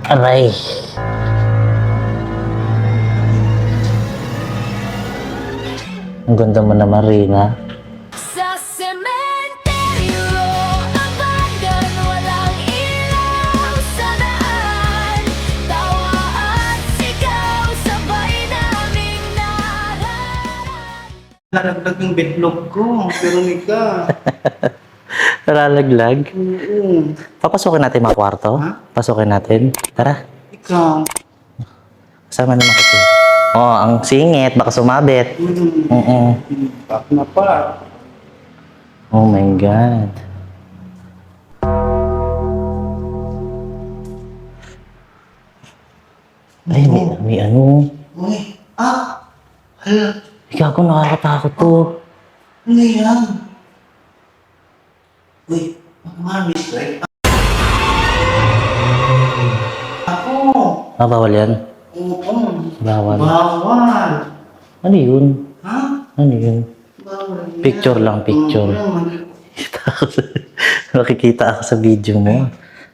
Aray. Ang ganda mo naman, Rina. Sa sementeryo, abandon, walang ilaw sa daan. Tawa at sigaw, sabay naming naharap. Naragdag yung betlog ko, Veronica. Nalalaglag. Oo. Papasukin natin mga kwarto. Ha? Pasukin natin. Tara. Ikaw. Kasama naman kasi. Oh, ang singit. Baka sumabit. Pak na pa. Oh my God. Ay, may ano. Uy. Hala. Ikaw ako nakakatakot to. Ano yan? Uy. Mamamis, right? Ako. Bawal yan. Oo. Bawal. Bawal. Ano yun? Ha? Ano yun? Bawal yan. Picture lang, picture. Nakikita ako sa video mo.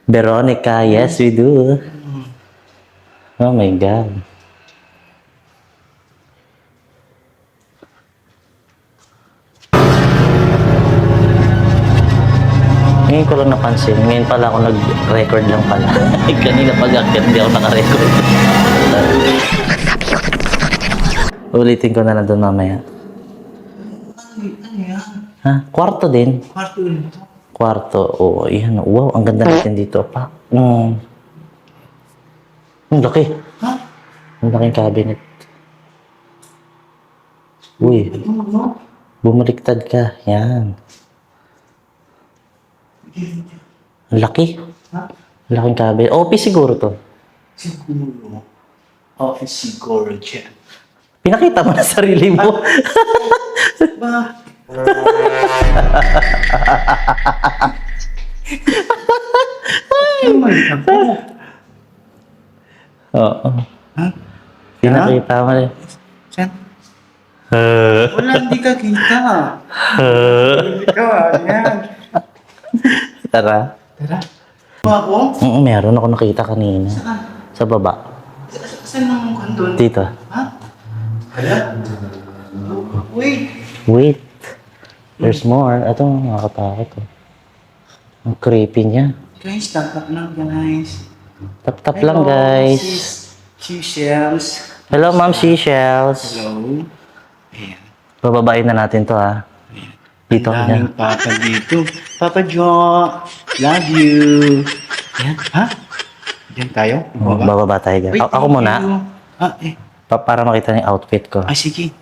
Veronica, yes we do. Oh my God. Ngayon ko lang napansin. Ngayon pala ako nag-record lang pala. Kanina pag-akit, hindi ako naka-record. Ulitin ko na lang doon mamaya. Ano yan? Ha? Kwarto din. Kwarto rin ito. Kwarto. Oo, yan. Wow, ang ganda natin dito. Pa. Ang laki. Ha? Ang laking cabinet. Uy, Ano? bumaliktad ka. Yan. Ang laki. Ha? Ang laking cabinet. Office siguro to. Siguro. Office siguro dyan. Pinakita mo na sarili mo. Ba? Naman ako. Oo. Ha? Pinakita mo na. Saan? Wala, hindi ka kita. Ikaw, yan. Tara. Tara. Ba ako? Oo, meron ako nakita kanina. Saan? Sa baba. Saan ang kandun? Dito. Ha? Hala? Wait. Wait. There's more. Ito, nakakatakot. Ang creepy niya. Guys, tap lang guys. Tap-tap lang, guys. Seashells. Hello, Ma'am Seashells. Hello. Ayan. Bababain na natin to, ha. Dito, Ang yan. daming papa dito. Papa Jo, love you. Ayan, ha? Diyan tayo? Oh, bababa tayo dyan. Wait, Ako thank muna. you. Para makita niyo yung outfit ko. Ay, sige.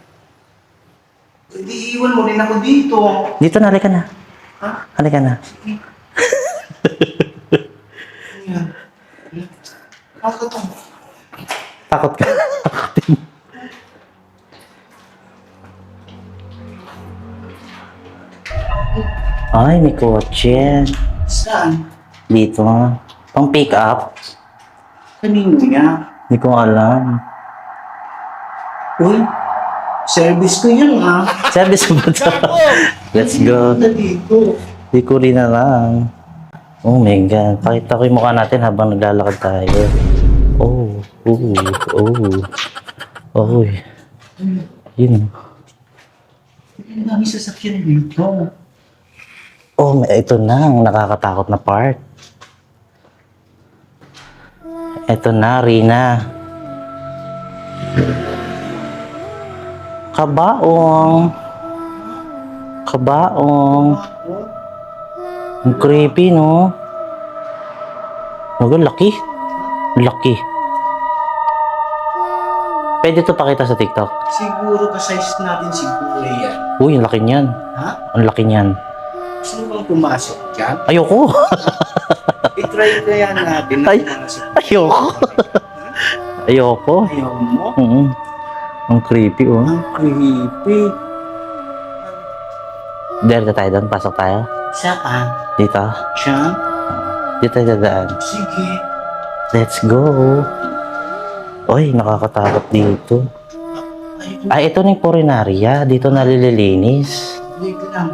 Hindi, iwan mo rin ako dito. Dito na, halika na. Ha? Halika na. Ayan. Ako to. Takot ka. Ay, may kotse. Saan? Dito. Pang pick up. Kanino nga? Hindi ko alam. Uy, service ko yun ha. Service mo ba ito? Let's go. Dito. Di ko rin na lang. Oh my God. Pakita ko yung mukha natin habang naglalakad tayo. Oh. Oh. Yun. Ang dami sasakyan dito. Oh, ito na ang nakakatakot na part. Ito na, Rina. Kabaong. Ang creepy, no? Laki. Laki. Pwede to pakita sa TikTok. Siguro ka-size natin siguro yan. Uy, ang laki niyan. Ha? Ang laki niyan. Gusto mo bang pumasok dyan? Ayoko. I-try kaya natin na Ay. pumasok. Ayoko. Ayoko. Ayaw mo? Ang creepy, oh. Ang creepy. Dito tayo doon. Pasok tayo. Saan? Dito. Diyan? Dito tayo dadaan. Sige. Let's go. Oy, nakakatakot dito. Ay, ito na yung Purinaria. Dito nalililinis. Wait lang.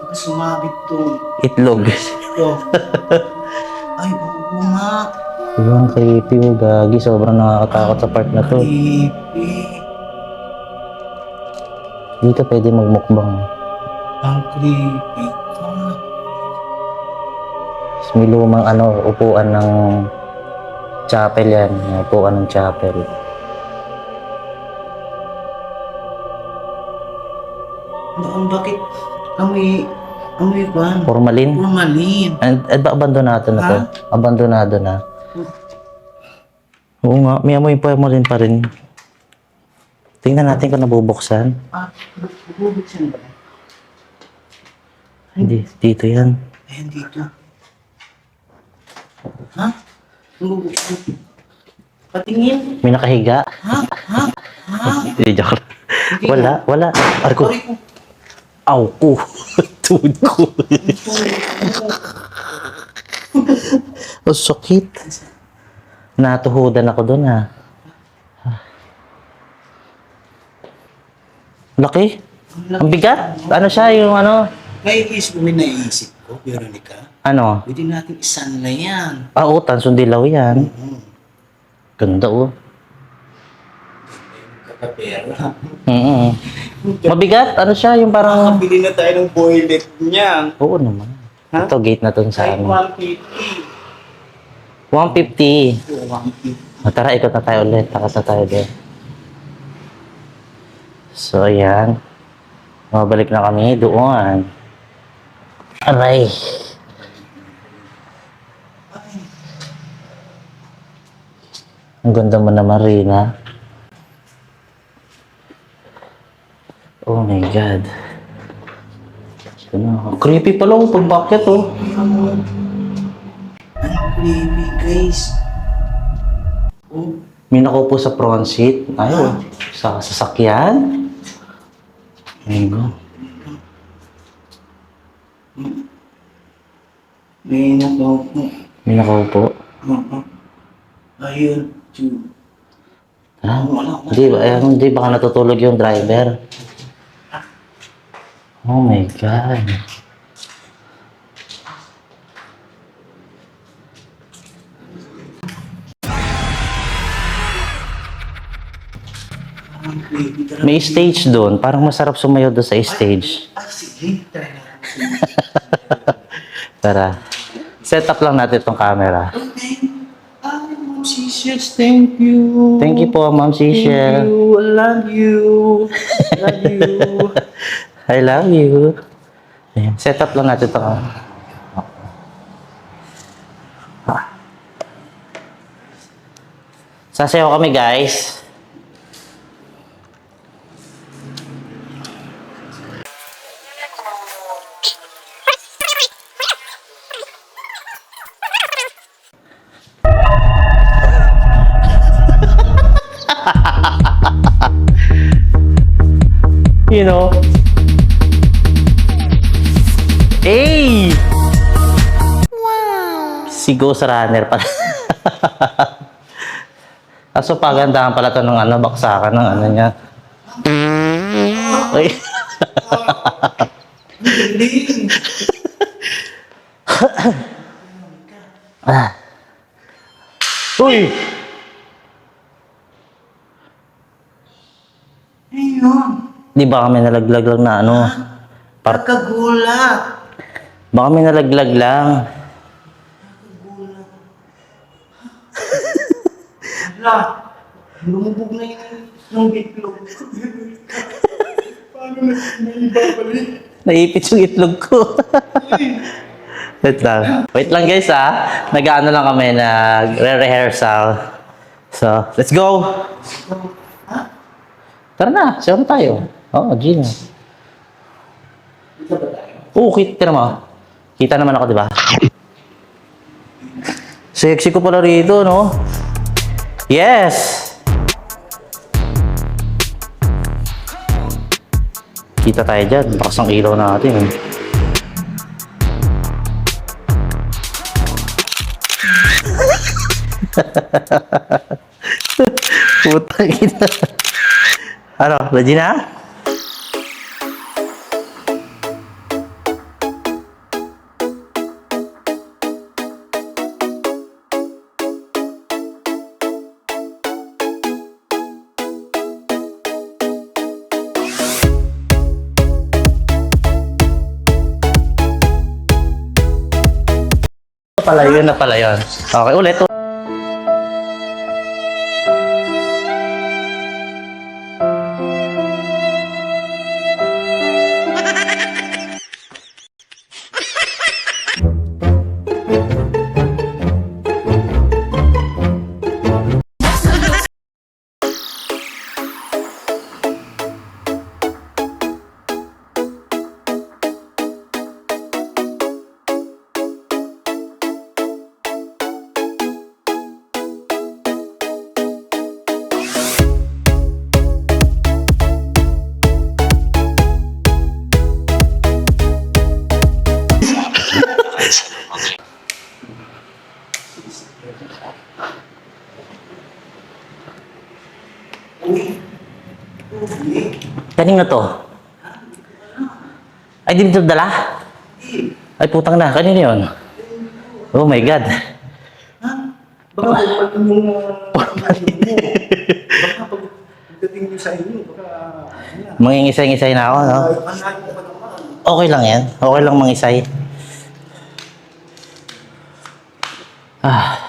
Baka sumabit to. Itlog. Ito. Ay, oo nga. Yung creepy, oh, gagi. Sobrang nakakatakot sa part na to. Creepy. Dito pwede magmukbang. Ang creepy ka. Tapos may lumang upuan ng chapel yan. May upuan ng chapel. Bakit amoy kwan? Formalin. Formalin. Abandonado na to. Ha? Abandonado na. Oo nga, may amoy formalin pa rin. Tingnan natin kung nabubuksan. Bubuksan ba? Hindi, dito yan. Ayan dito. Ha? Bubuksan. Patingin. May nakahiga. Ha? Ha? Ha? Hindi, joke. Wala, wala. Arko. Aray ko. Aw ko. Tuhod ko. Ang sakit. Natuhudan ako doon, ha. Laki. Ang bigat. Ano siya, yung May naisip ko, Veronica. ano? Pwede natin isanla yan. Utan, sundilaw yan. Ganda, oh. Kakapera. Mabigat. Ano siya, yung parang... Nakabili na tayo ng boylet niya. Oo naman. Ha? Ito, gate na to sa Kahit ano. 150. 150. 150. O, tara, ikot na tayo ulit. Takas na tayo doon. So, ayan. Mabalik na kami doon. Aray. Ang ganda mo naman, Rina. Oh my God. Creepy pala oh, pagbakyat oh. Ang creepy, guys. Oh, May nakaupo sa front seat. Ayaw. Sa sasakyan. Ayun. may nakaupo. May nakaupo. Ayun. Ha? Wala. Hindi baka natutulog yung driver. Oh my God. Ang creepy talaga. May stage doon. Parang masarap sumayaw doon sa stage. Sige. Try na. Tara. Set up lang natin itong camera. Ay, Ma'am Sisius, thank you. Thank you po, Ma'am Thank Sisha. you. I love you. Love you. I love you. Ayan. Set up lang natin ito. Sasayaw kami, guys. You know? Hey! Wow! Si Ghost Runner pala. Kaso pagandahan pala ito ng baksakan ng niya. Ay. Galing. Uy! Ayun. Di ba kami nalaglag lang na Pagkagulat. Baka may nalaglag lang. Wala. Lumubog na yung itlog. Paano na may ibabalik? Naipit yung itlog ko. Wait lang. Wait lang guys Nag-ano lang kami, nagre-rehearsal. So, let's go! Tara na, sayo na tayo. Oo, Gina. Dito ba tayo? Oo, kita naman. Kita naman ako, di ba? Sexy ko pala rito, no? Yes! Kita tayo dyan. Bakas ang ilaw natin. Putang ina. Ano, ready na? Yun na pala yun. Okay, ulit. Kanina to? Ay, di dito dala? Ay, putang na. Kanina yun? Oh my God. Baka pag yung... baka pagdating nyo sa inyo, baka... Mangingisay-ngisay na ako, no? Okay lang yan. Okay lang mangisay. Ah.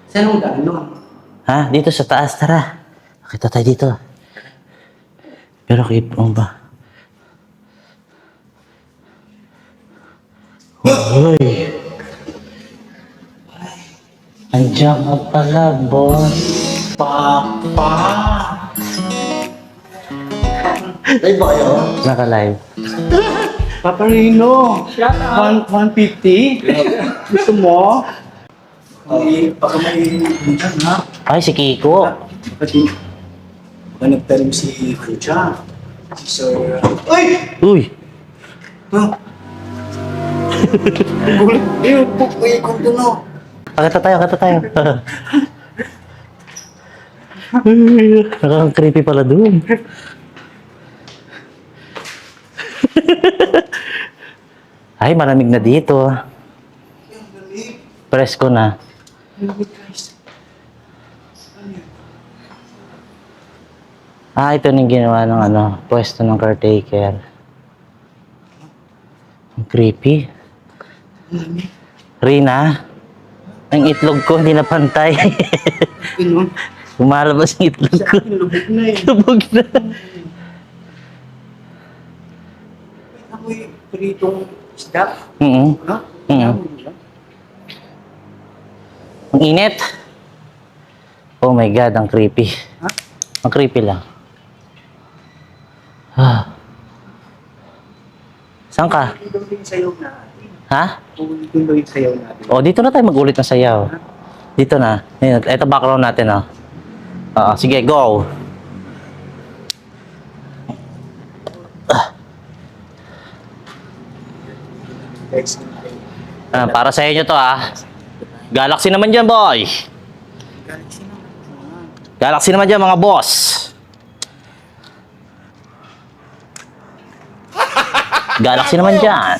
Saan ang daan nun? Ha? Dito sa taas, tara. Kita tayo dito. Pero keep on ba? Hoy! Andiyan ka pala, boss. Papa! Live ba kayo? Naka-live. Papa Rino! 150? Gusto mo? Ay, baka may Kuya, ha? Ay, si Kiko. Pati, baka nagtanim si Kuya. Si Sir... Uy! Uy! Huh? Gulat. May ikot doon, oh. Kakata tayo. Nakaka-creepy pala doon. Ay, malamig na dito. Presko na. Ah, ito yung ginawa ng pwesto ng caretaker. Ang creepy. Rina, ang itlog ko hindi na pantay. Ano? Lumalabas ang itlog ko. Lubog na eh. Lubog na. Amoy pritong isda. Ha? Ang init. Oh my God, ang creepy. Ha? Ang creepy lang. Ah. Saan ka? Ito yung sayaw natin. Ha? Ito yung sayaw natin. Oh, dito na tayo mag-ulit ng sayaw. Dito na. Ito background natin, oh. Sige, go. Para sa inyo to, Galaxy naman dyan, boy. Galaxy naman dyan, mga boss. Galaxy naman dyan.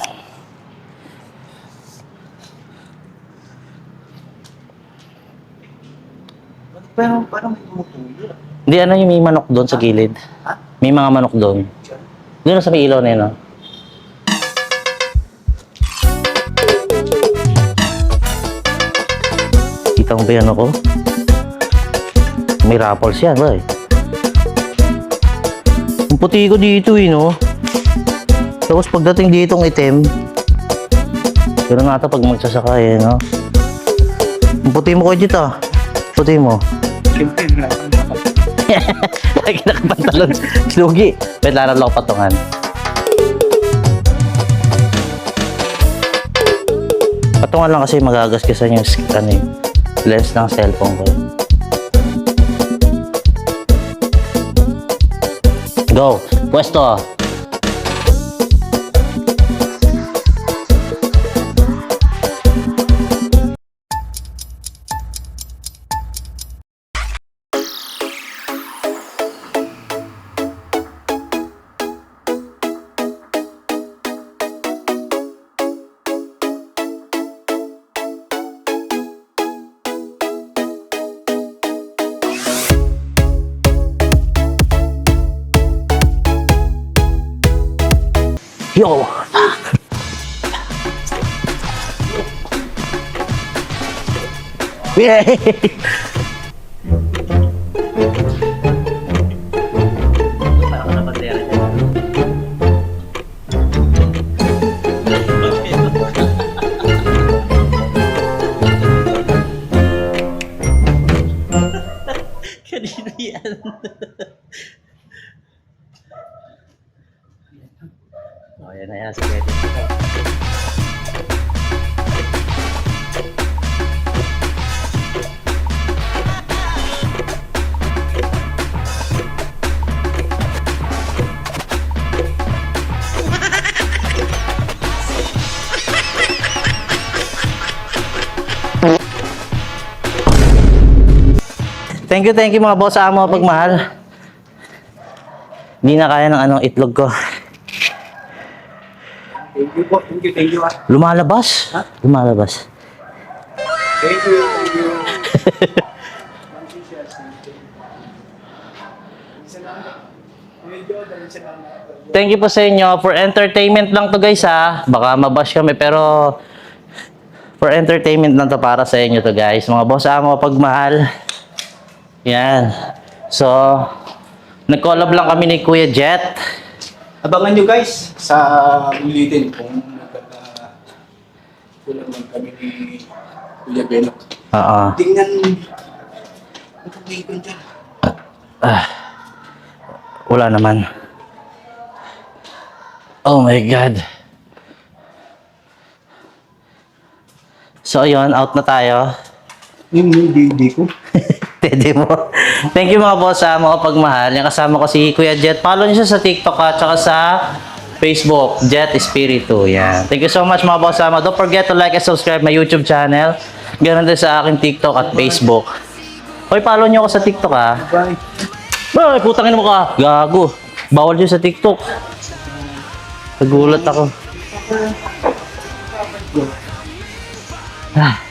Pero parang may tumutulo. Hindi, yung may manok doon sa gilid. Ha? May mga manok doon. Doon sa may ilaw na yun, oh. Kita mo ba yan ako? May raffles yan, boy. Ang puti ko dito, no? Tapos pagdating dito ang itim, pero nata pag magsasakay, no? Ang puti mo ko dito, puti mo. Siyempre, Lagi nakapantalon. Lugi. Wait, laralaw patungan. Patungan lang kasi magagasgasan yung lens ng cellphone ko. Go! Pwesto! Yo! Yay! Kanino yan? Oh, yan na yan. Sige. Thank you mga boss sa amo pagmahal. Hindi na kaya ng itlog ko. Thank you po. Thank you. Lumalabas? Ha? Lumalabas. Thank you. Thank you po sa inyo. For entertainment lang to guys ha. Baka mabash kami pero for entertainment lang to para sa inyo to guys. Mga boss amo pagmahal. Yan. So, nag-collab lang kami ni Kuya Jet. Abangan nyo guys sa ulitin kung kulang lang kami ni Kuya Benok. Oo. Tingnan ito may ikon dyan. Wala naman. Oh my God. So, ayun. Out na tayo. Yung hindi ko. Tede mo. Thank you mga boss sa mga pagmahal. Yung kasama ko si Kuya Jet. Follow niyo siya sa TikTok at saka sa Facebook. Jet Espiritu. Yan. Thank you so much mga boss sama. Don't forget to like and subscribe my YouTube channel. Ganun din sa aking TikTok at Facebook. Hoy, follow niyo ako sa TikTok ha. Bye. Ay, putangin mo ka. Gago. Bawal yun sa TikTok. Nagulat ako. Ah.